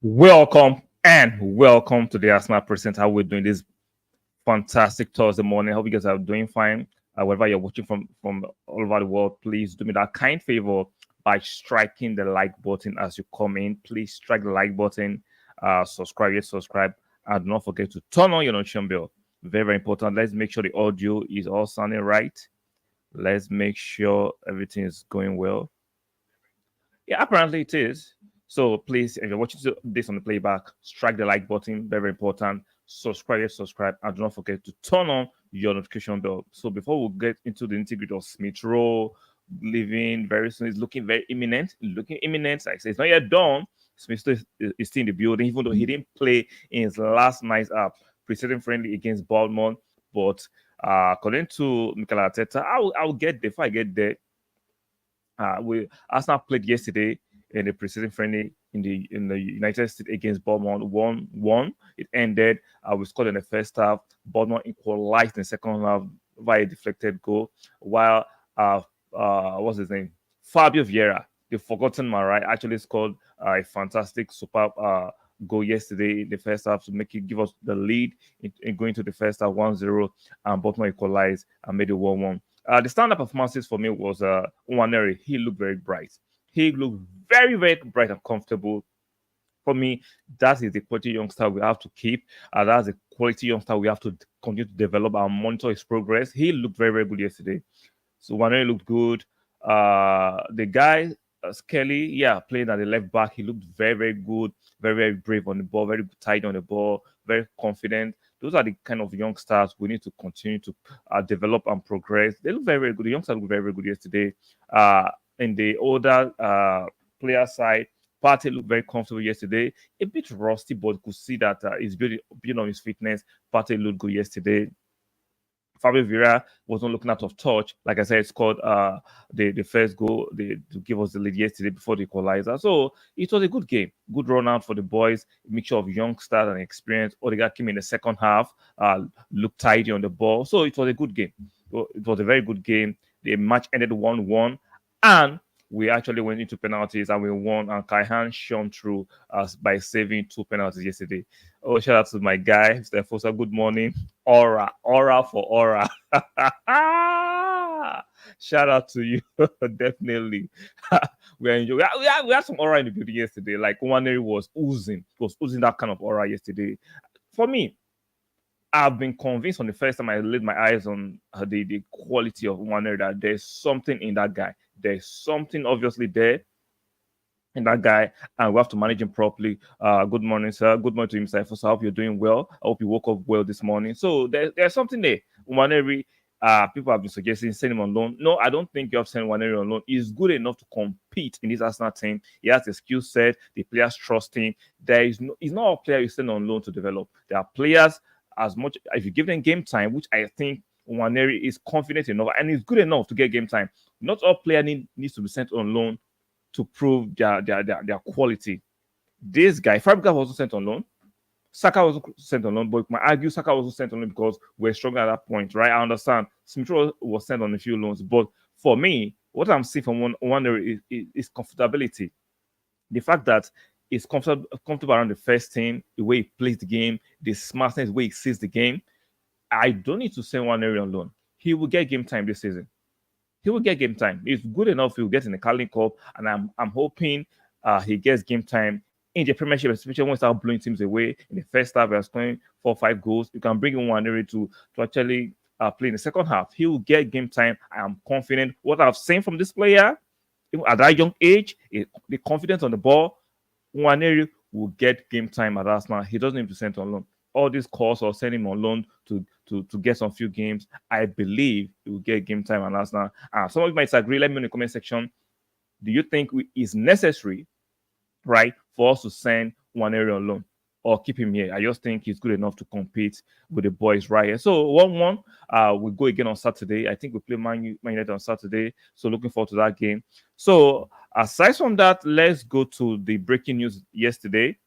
Welcome to the Arsenal Present. How we're doing this fantastic Thursday morning. Hope you guys are doing fine. Wherever you're watching from all over the world, please do me that kind favor by striking the like button as you come in. Please strike the like button, subscribe, and do not forget to turn on your notification bell. Very, very important. Let's make sure the audio is all sounding right. Let's make sure everything is going well. Yeah, apparently it is. So please, if you're watching this on the playback, strike the like button. Very, very important. Subscribe, and do not forget to turn on your notification bell. So before we get into the nitty-gritty of Smith-Rowe leaving very soon, it's looking very imminent. Looking imminent. Like I say, it's not yet done. Smith is still in the building, even though he didn't play in his last night's preseason friendly against Baltimore. But according to Mikel Arteta, I'll get there. If I get there, we Arsenal played yesterday in the preseason friendly in the United States against Bournemouth. 1-1. It ended. We scored in the first half. Bournemouth equalized in the second half via a deflected goal. While what's his name? Fabio Vieira, the forgotten man, right, actually scored a fantastic, superb goal yesterday in the first half to give us the lead in going to the first half 1-0, and Bournemouth equalized and made it 1-1. The stand-up performances for me was Nwaneri. He looked very bright. He looked very, very bright and comfortable. For me, that is the quality youngster we have to keep. That's the quality youngster we have to continue to develop and monitor his progress. He looked very, very good yesterday. So Nwaneri looked good. The guy, Skelly, playing at the left back, he looked very, very good, very, very brave on the ball, very tight on the ball, very confident. Those are the kind of youngsters we need to continue to develop and progress. They look very, very good. The youngsters look very, very good yesterday. In the older player side, Partey looked very comfortable yesterday. A bit rusty, but could see that he's building on his fitness. Partey looked good yesterday. Fabio Vieira wasn't looking out of touch. Like I said, scored the first goal to give us the lead yesterday before the equalizer. So it was a good game. Good run out for the boys. A mixture of youngsters and experience. Odegaard came in the second half, looked tidy on the ball. So it was a good game. It was a very good game. The match ended 1-1. And we actually went into penalties and we won. And Kaihan shone through us by saving 2 penalties yesterday. Oh, shout out to my guy, Mr. Fosa. Good morning. Aura for aura. Shout out to you. Definitely. We are enjoying. We had some aura in the building yesterday. Like Nwaneri was oozing that kind of aura yesterday. For me, I've been convinced on the first time I laid my eyes on the quality of Nwaneri that there's something in that guy. There's something obviously there in that guy, and we have to manage him properly. Good morning, sir. Good morning to him, sir. First, I hope you're doing well. I hope you woke up well this morning. So there's something there. Nwaneri, people have been suggesting send him on loan. No, I don't think you have to send Nwaneri on loan. He's good enough to compete in this Arsenal team. He has the skill set. The players trust him. He's not a player you send on loan to develop. There are players, as much if you give them game time, which I think Nwaneri is confident enough and is good enough to get game time. Not all player needs to be sent on loan to prove their quality. This guy, Fabregas was also sent on loan. Saka was sent on loan, but I argue Saka was also sent on loan because we're struggling at that point, right? I understand. Smith-Rowe was sent on a few loans, but for me, what I'm seeing from one is comfortability. The fact that he's comfortable around the first team, the way he plays the game, the smartness, the way he sees the game. I don't need to send one area on loan. He will get game time this season. He will get game time. He's good enough. He will get in the Carling Cup, and I'm hoping he gets game time in the Premiership, especially when we start blowing teams away. In the first half, we are scoring 4 or 5 goals. You can bring in one area to actually play in the second half. He will get game time. I am confident. What I've seen from this player, even at that young age, the confidence on the ball, Nwaneri will get game time at Arsenal. He doesn't need to send on loan. All these calls or send him on loan to get some few games, I believe he will get game time at Arsenal. Some of you might disagree. Let me know in the comment section. Do you think it's necessary, right, for us to send Nwaneri on loan or keep him here? I just think he's good enough to compete with the boys right here. So 1-1. We go again on Saturday. I think we play Man United on Saturday. So looking forward to that game. So aside from that, let's go to the breaking news yesterday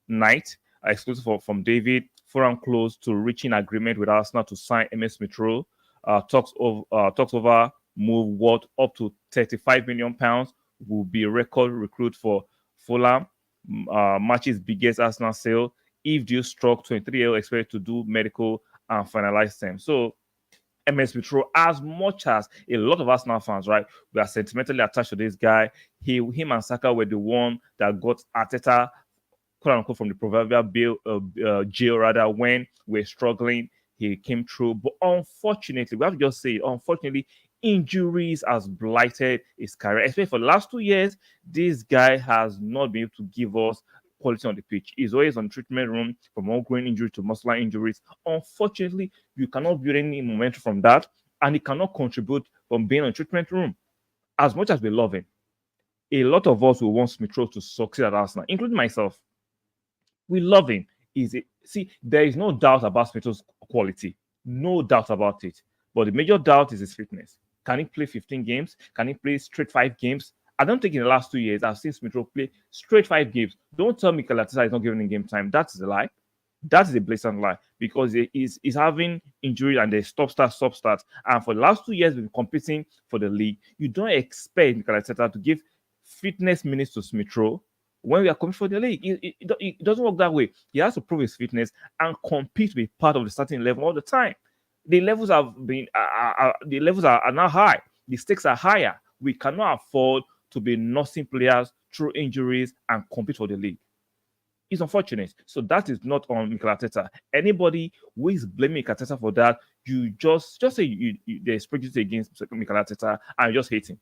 night. Exclusive from David. Fulham close to reaching agreement with Arsenal to sign Smith-Rowe. Talks over move worth up to £35 million will be a record recruit for Fulham. matches biggest Arsenal sale. If deal struck, 23L expected to do medical and finalize them. So Smith-Rowe, as much as a lot of Arsenal fans, right, we are sentimentally attached to this guy. Him and Saka were the one that got Arteta, quote unquote, from the proverbial jail, rather, when we're struggling. He came through. But unfortunately, we have to just say, unfortunately, injuries has blighted his career. Especially for the last 2 years, this guy has not been able to give us quality on the pitch. He's always on treatment room, from ongoing injury to muscular injuries. Unfortunately, you cannot build any momentum from that, and he cannot contribute from being on treatment room. As much as we love him, a lot of us will want Smith-Rowe to succeed at Arsenal, including myself. We love him. See, there is no doubt about Smith-Rowe's quality. No doubt about it. But the major doubt is his fitness. Can he play 15 games? Can he play straight 5 games? I don't think in the last 2 years I've seen Smith-Rowe play straight 5 games. Don't tell me Calafiori is not giving him game time. That is a lie. That is a blatant lie, because he's having injury and they stop start. And for the last 2 years, we've been competing for the league. You don't expect Calafiori to give fitness minutes to Smith-Rowe when we are competing for the league. It doesn't work that way. He has to prove his fitness and compete to be part of the starting 11 all the time. The levels have been the levels are now high. The stakes are higher. We cannot afford to be nursing players through injuries and compete for the league. It's unfortunate. So that is not on Mikel Arteta. Anybody who is blaming Mikel Arteta for that, you just say there's prejudice against Mikel Arteta and you just hate him.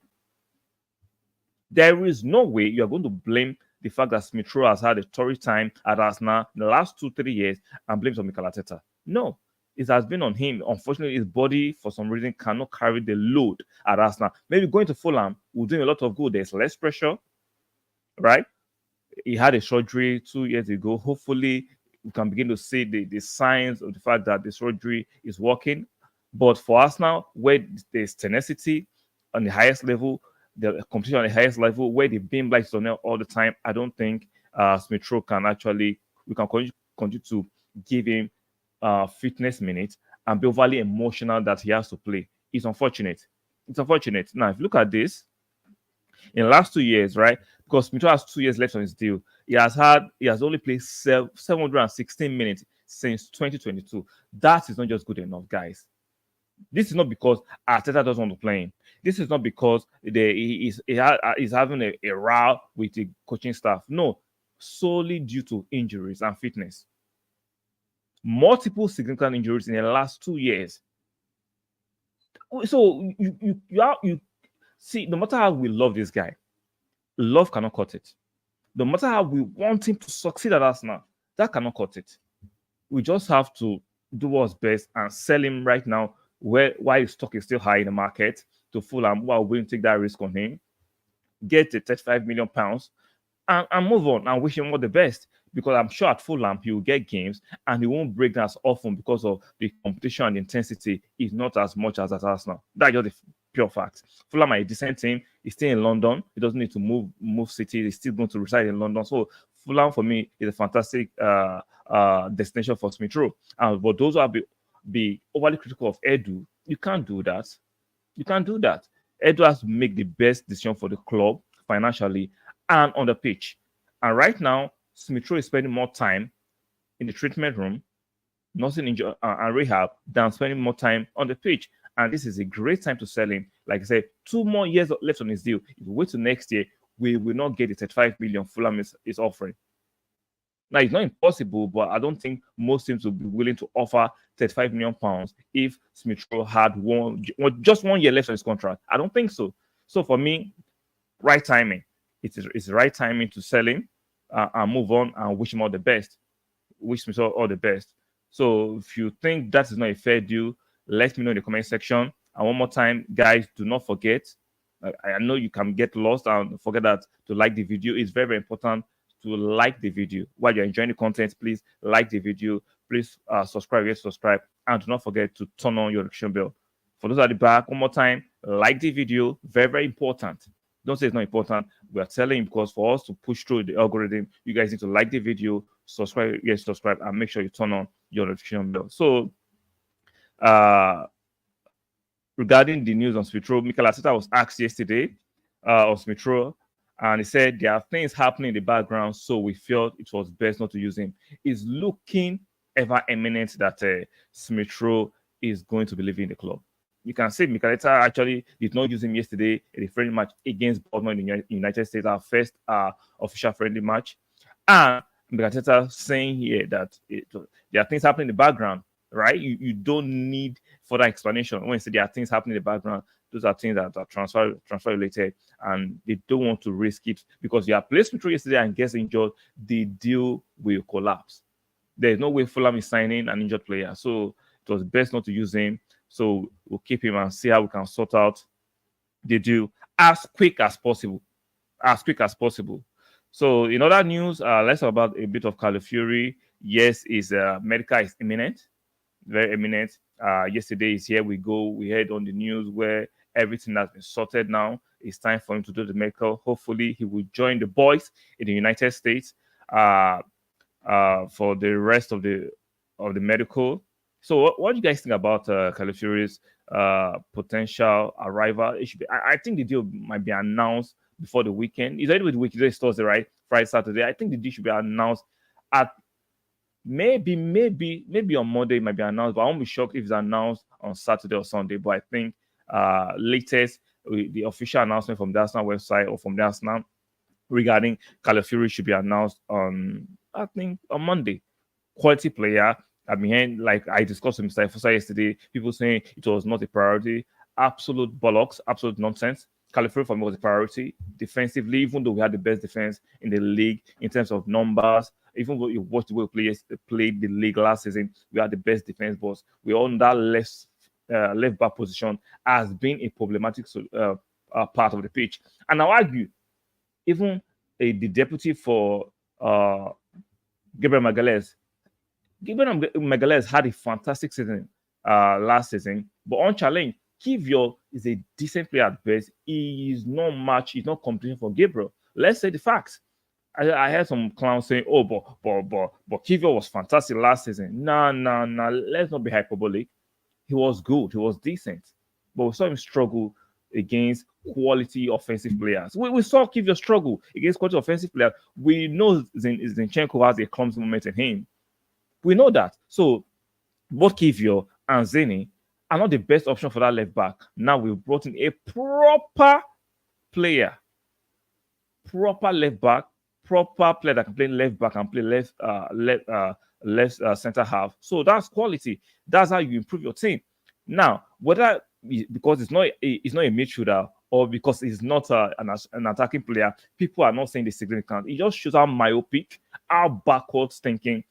There is no way you are going to blame the fact that Smith-Rowe has had a torrid time at Arsenal in the last 2-3 years and blame on Mikel Arteta. No, it has been on him. Unfortunately, his body, for some reason, cannot carry the load at Arsenal. Maybe going to Fulham will do a lot of good. There's less pressure, right? He had a surgery 2 years ago. Hopefully, we can begin to see the signs of the fact that the surgery is working. But for us now, where there's tenacity on the highest level, the competition on the highest level, where the beam lights on all the time, I don't think Smith-Rowe can we can continue to give him fitness minutes and be overly emotional that he has to play. It's unfortunate. It's unfortunate. Now, if you look at this, in the last 2 years, right? Because Smith-Rowe has 2 years left on his deal. He has only played 716 minutes since 2022. That is not just good enough, guys. This is not because Arteta doesn't want to play him. This is not because he's having a row with the coaching staff. No, solely due to injuries and fitness. Multiple significant injuries in the last 2 years. So you see, no matter how we love this guy, love cannot cut it. No matter how we want him to succeed at Arsenal, that cannot cut it. We just have to do what's best and sell him right now while his stock is still high in the market to Fulham, who are willing to take that risk on him, get the £35 million and move on and wish him all the best. Because I'm sure at Fulham he will get games and he won't break down as often because of the competition and the intensity is not as much as at Arsenal. That's just the pure fact. Fulham are a decent team. He's still in London. He doesn't need to move city. He's still going to reside in London. So Fulham for me is a fantastic destination for Smith-Rowe. But those who be overly critical of Edu, you can't do that. You can't do that. Edu has to make the best decision for the club financially and on the pitch. And right now, Smith-Rowe is spending more time in the treatment room, nursing injury and rehab, than spending more time on the pitch. And this is a great time to sell him. Like I said, 2 more years left on his deal. If we wait till next year, we will not get the 35 million Fulham is offering. Now, it's not impossible, but I don't think most teams will be willing to offer 35 million pounds if Smith-Rowe had just 1 year left on his contract. I don't think so. So for me, right timing. It's the right timing to sell him and move on and wish him all the best. Wish him all the best. So if you think that is not a fair deal, let me know in the comment section. And one more time, guys, do not forget. I know you can get lost and forget that to like the video. It's very, very important to like the video. While you're enjoying the content, please like the video. Please subscribe, yes, subscribe. And do not forget to turn on your notification bell. For those at the back, one more time, like the video. Very, very important. Don't say it's not important. We are telling you because for us to push through the algorithm, you guys need to like the video, subscribe, yes, subscribe, and make sure you turn on your notification bell. So, regarding the news on Smith-Rowe, Mikel Arteta was asked yesterday on Smith-Rowe, And he said there are things happening in the background, so we felt it was best not to use him. It's looking ever imminent that Smith-Rowe is going to be leaving the club. You can see Mikeleta actually did not use him yesterday in a friendly match against Baltimore in the United States, our first official friendly match. And Mikeleta saying here that there are things happening in the background, right? You don't need further explanation. When you say there are things happening in the background, those are things that are transfer related, and they don't want to risk it because you are placed through yesterday and gets injured, the deal will collapse. There's no way Fulham is signing an injured player, so it was best not to use him. So we'll keep him and see how we can sort out the deal as quick as possible. As quick as possible. So in other news, let's talk about a bit of Calafiori. Yes, his medical is imminent, very imminent. Yesterday is here we go. We heard on the news where everything has been sorted now. It's time for him to do the medical. Hopefully, he will join the boys in the United States for the rest of the medical. So, what do you guys think about Calafiori's potential arrival? It should be. I think the deal might be announced before the weekend. It's already with the weekend. It's Thursday, right? Friday, Saturday. I think the deal should be announced at maybe on Monday. It might be announced, but I won't be shocked if it's announced on Saturday or Sunday. But I think latest the official announcement from the Arsenal website or from the Arsenal regarding Calafiori should be announced on, I think, on Monday. Quality player. I mean, like I discussed with Mr. Fosa yesterday, people saying it was not a priority. Absolute bollocks, absolute nonsense. Calafiori for me was a priority defensively, even though we had the best defense in the league in terms of numbers. Even though you watch the way players played the league last season, we had the best defense, but we on that left back position has been a problematic part of the pitch. And I'll argue, even the deputy for Gabriel Magalhaes had a fantastic season last season, but on challenge, Kivior is a decent player at best. He is not much. He's not competition for Gabriel. Let's say the facts. I heard some clowns saying, "Oh, but Kivior was fantastic last season." No. Let's not be hyperbolic. He was good. He was decent, but we saw him struggle against quality offensive players. We saw Kivior struggle against quality offensive players. We know Zinchenko has a clumsy moment in him. We know that. So both Kivior and Zini are not the best option for that left back. Now we've brought in a proper player, proper left back, proper player that can play left back and play left center half. So that's quality. That's how you improve your team. Now, whether because it's not a midfielder or because he's not an attacking player, people are not saying the significant. It just shows how myopic, how backwards thinking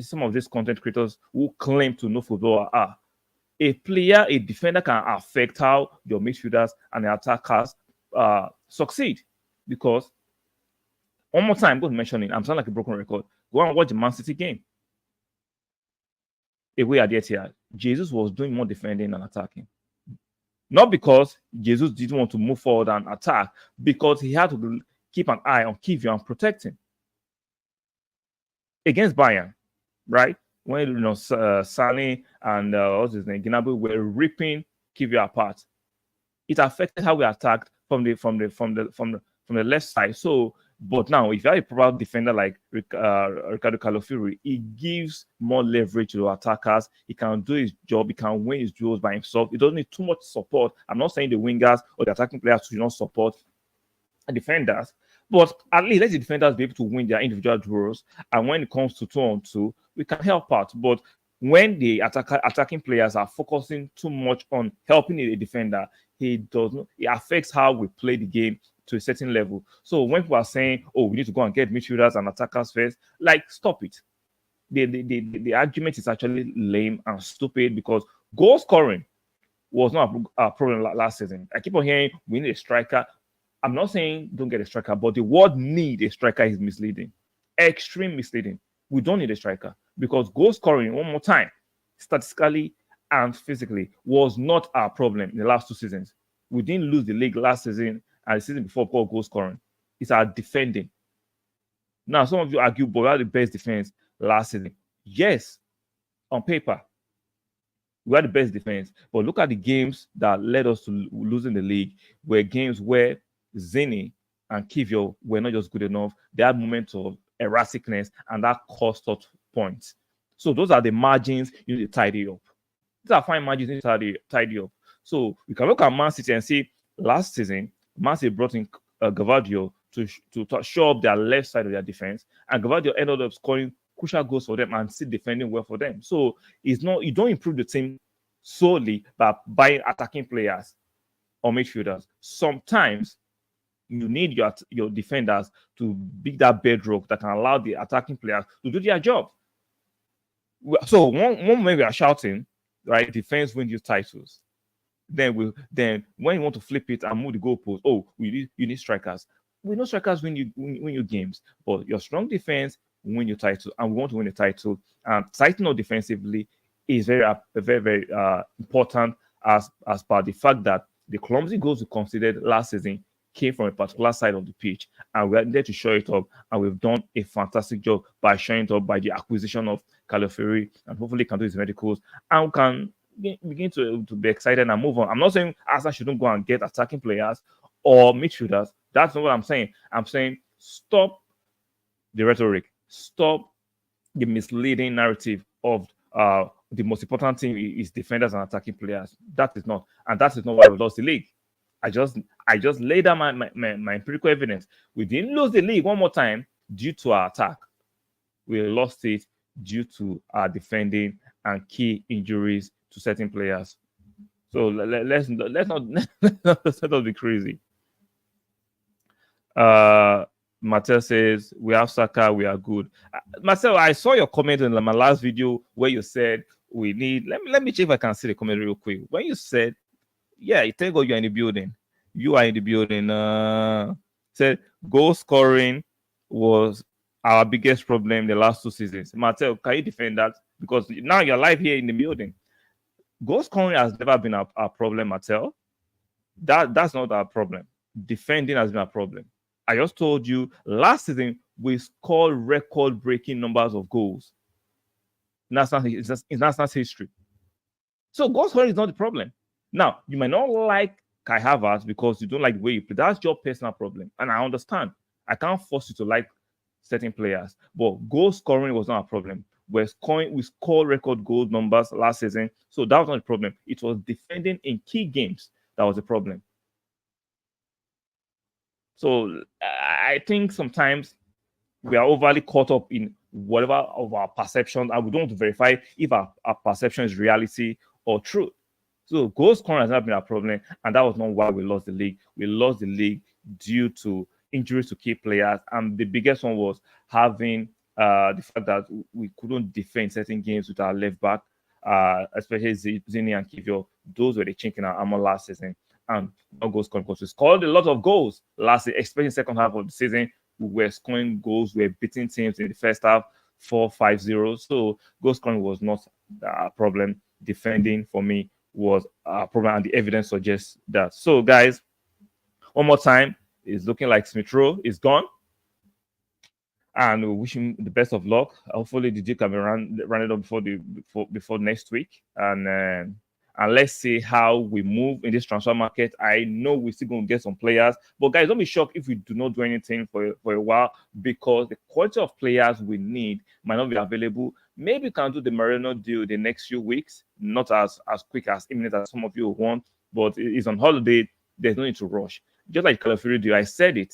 some of these content creators who claim to know football are. A player, a defender can affect how your midfielders and the attackers succeed. Because, one more time, I'm going to mention it. I'm sounding like a broken record. Go and watch the Man City game. Away at the Etihad, Jesus was doing more defending than attacking. Not because Jesus didn't want to move forward and attack, because he had to keep an eye on Kivior and protect him. Against Bayern, right? When Sane and what's his name, Gnabry were ripping Kivior apart, it affected how we attacked from the left side. So, but now if you have a proper defender like Ricardo Calafiori, he gives more leverage to attackers. He can do his job. He can win his duels by himself. He doesn't need too much support. I'm not saying the wingers or the attacking players should not support defenders, but at least let the defenders be able to win their individual duels. And when it comes to 2-on-2, we can help out. But when the attacking players are focusing too much on helping a defender, it affects how we play the game to a certain level. So when people are saying, "Oh, we need to go and get midfielders and attackers first," like, stop it. The argument is actually lame and stupid because goal scoring was not a problem last season. I keep on hearing we need a striker. I'm not saying don't get a striker, but the word need a striker is misleading. Extreme misleading. We don't need a striker because goal scoring, one more time, statistically and physically, was not our problem in the last 2 seasons. We didn't lose the league last season and the season before for goal scoring. It's our defending. Now, some of you argue, but we had the best defense last season. Yes, on paper, we had the best defense. But look at the games that led us to losing the league, were games where Zini and Kivio were not just good enough. They had moments of erraticness, and that cost us points. So those are the margins you need to tidy up. These are fine margins you need to tidy up. So we can look at Man City and see last season, Man City brought in Gavadio to show up their left side of their defense, and Gavadio ended up scoring crucial goals for them and still defending well for them. So it's not, you don't improve the team solely by buying attacking players or midfielders. Sometimes you need your defenders to be that bedrock that can allow the attacking players to do their job. So one moment we are shouting, right? Defense wins you titles. Then when you want to flip it and move the goalpost, you need strikers. We know strikers win you games, but your strong defense win your title, and we want to win the title. And tightening up defensively is very important as per the fact that the clumsy goals we considered last season came from a particular side of the pitch, and we are there to show it up. And we've done a fantastic job by showing it up by the acquisition of Calafiori, and hopefully can do his medicals, and we can begin to be excited and move on. I'm not saying Arsenal shouldn't go and get attacking players or midfielders. That's not what I'm saying. I'm saying stop the rhetoric, stop the misleading narrative of the most important thing is defenders and attacking players. That is not why we lost the league. I just laid down my empirical evidence. We didn't lose the league one more time due to our attack. We lost it due to our defending and key injuries to certain players. So let's not be crazy. Marcel says we have Saka, we are good. Marcel, I saw your comment in my last video where you said we need. Let me check if I can see the comment real quick. When you said, yeah, thank God you're in the building. You are in the building. Said goal scoring was our biggest problem the last 2 seasons. Marcel, can you defend that? Because now you're live here in the building. Goal scoring has never been our problem, Marcel. That's not our problem. Defending has been a problem. I just told you last season we scored record-breaking numbers of goals. In national history. So goal scoring is not the problem. Now, you might not like Kai Havertz because you don't like the way you play. That's your personal problem. And I understand. I can't force you to like certain players. But goal scoring was not a problem. We scored record goal numbers last season. So that was not the problem. It was defending in key games that was the problem. So I think sometimes we are overly caught up in whatever of our perceptions, and we don't want to verify if our perception is reality or truth. So goal scoring has not been a problem, and that was not why we lost the league. We lost the league due to injuries to key players, and the biggest one was having the fact that we couldn't defend certain games with our left back, especially Zini and Kivio. Those were the chink in our armor last season. And no goal scoring because we scored a lot of goals last season, especially second half of the season. We were scoring goals, we were beating teams in the first half 4-5-0. So goal scoring was not a problem. Defending for me was a problem, and the evidence suggests that. So, guys, one more time, it's looking like Smith-Rowe is gone. And we wish him the best of luck. Hopefully, the deal can be run it up before next week. And let's see how we move in this transfer market. I know we're still going to get some players. But, guys, don't be shocked if we do not do anything for a while, because the quality of players we need might not be available. Maybe we can do the Moreno deal the next few weeks, not as quick as imminent as some of you want, but it's on holiday. There's no need to rush. Just like Calafiori deal, I said it.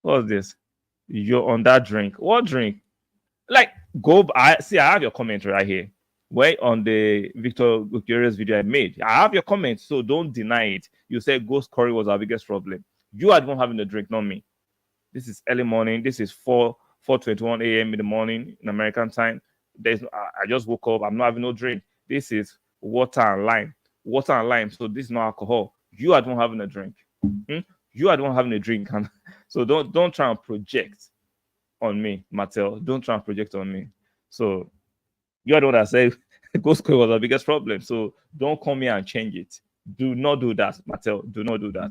What's this? You're on that drink. What drink? Like, I have your comment right here. Where on the Victor Gutierrez video I made. I have your comments, so don't deny it. You said goal scoring was our biggest problem. You are the one having a drink, not me. This is early morning. This is 4:21 a.m. in the morning in American time. I just woke up. I'm not having no drink. This is water and lime. Water and lime. So this is not alcohol. You are the one having a drink. You are the one having a drink. So don't try and project on me, Mattel. Don't try and project on me. So you are the one that said goal scoring was our biggest problem. So don't come here and change it. Do not do that, Mattel. Do not do that.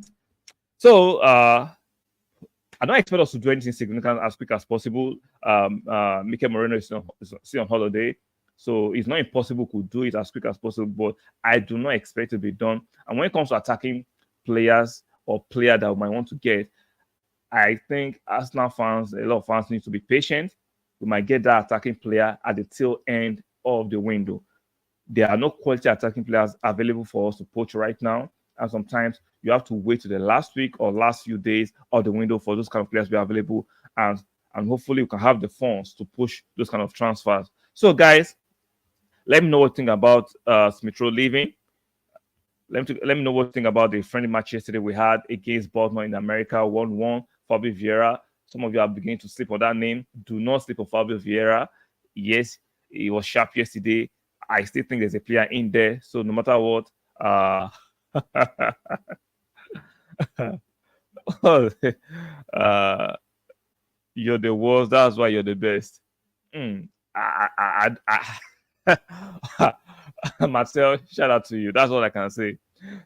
So I don't expect us to do anything significant as quick as possible. Mikel Moreno is still on holiday, so it's not impossible to do it as quick as possible, but I do not expect it to be done. And when it comes to attacking players or player that we might want to get, I think Arsenal fans, a lot of fans need to be patient. We might get that attacking player at the tail end of the window. There are no quality attacking players available for us to poach right now. And sometimes you have to wait to the last week or last few days of the window for those kind of players to be available. And hopefully we can have the funds to push those kind of transfers. So, guys, let me know what you think about Smith-Rowe leaving. Let me know what you think about the friendly match yesterday we had against Baltimore in America, 1-1. Fabio Vieira. Some of you are beginning to sleep on that name. Do not sleep on Fabio Vieira. Yes, he was sharp yesterday. I still think there's a player in there. So no matter what, you're the worst. That's why you're the best. Marcel, shout out to you. That's all I can say.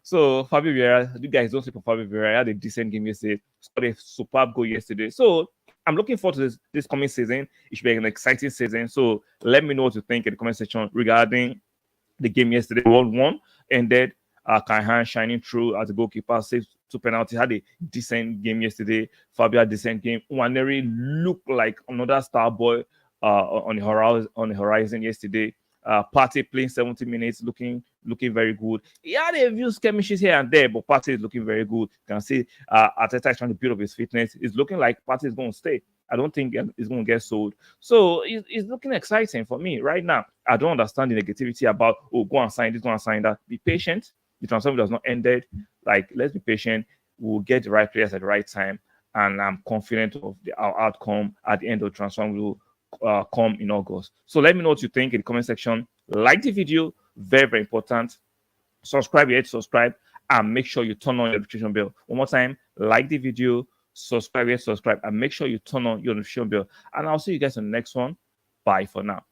So Fabio Vieira, you guys don't sleep on Fabio Vieira. I had a decent game yesterday. Scored a superb goal yesterday. So I'm looking forward to this coming season. It should be an exciting season. So let me know what you think in the comment section regarding the game yesterday. 1-1 ended. Kaihan shining through as a goalkeeper, saved 2 penalties. Had a decent game yesterday. Fabio had a decent game. Waneri looked like another star boy on the horizon yesterday. Partey playing 70 minutes, looking very good. He had a few skirmishes here and there, but Partey is looking very good. You can see Arteta is trying to build up his fitness. It's looking like Partey is going to stay. I don't think he's going to get sold. So it's looking exciting for me right now. I don't understand the negativity about, oh, go and sign this, go and sign that. Be patient. The transfer window has not ended. Like, let's be patient. We'll get the right players at the right time. And I'm confident of our outcome at the end of the transfer window come in August. So let me know what you think in the comment section. Like the video, very, very important. Subscribe yet, subscribe, and make sure you turn on your notification bell. One more time, like the video, subscribe yet, subscribe, and make sure you turn on your notification bell. And I'll see you guys in the next one. Bye for now.